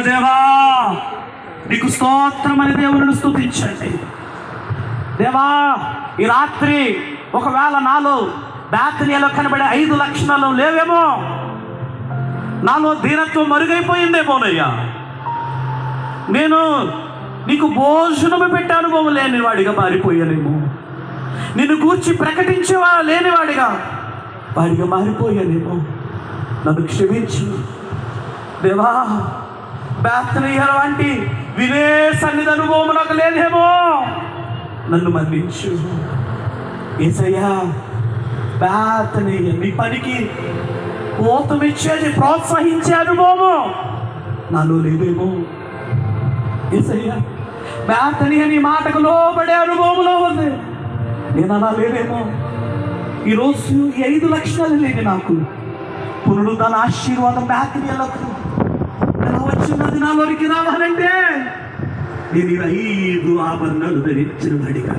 దేవా నీకు స్తోత్రం అని దేవుని స్తుతించండి. దేవా ఈ రాత్రి ఒకవేళ నాలో బేతనీయలో కనబడే 5 లక్షణాలు లేవేమో, నాలో దీనత్వం మరుగైపోయిందేమోనయ్యా. నేను నీకు భోజనము పెట్టే అనుభవం లేనివాడిగా మారిపోయానేమో, నిన్ను గూర్చి ప్రకటించేవా లేనివాడిగా మారిపోయానేమో. నన్ను క్షమించు దేవా. బేతనీయ వంటి వినే సన్నిధి అనుభవం నాకు లేదేమో, నన్ను మన్నించు యేసయ్యా. బేతనీయ నీ పనికి కోతమిచ్చేది ప్రోత్సహించే అనుభవము నాలో లేదేమో యేసయ్యా. బేతనీయ నీ మాటకు లోబడే అనుభవంలో ఉంది, నేను అలా లేదేమో. ఈరోజు ఈ 5 లక్షణాలు లేని నాకు పునరుద్ధరణ ఆశీర్వాదం బేతనీయలకు ఎలా వచ్చినది నాలోనికి రావాలంటే నేను 5 ఆభరణాలు ధరించిన వాడిగా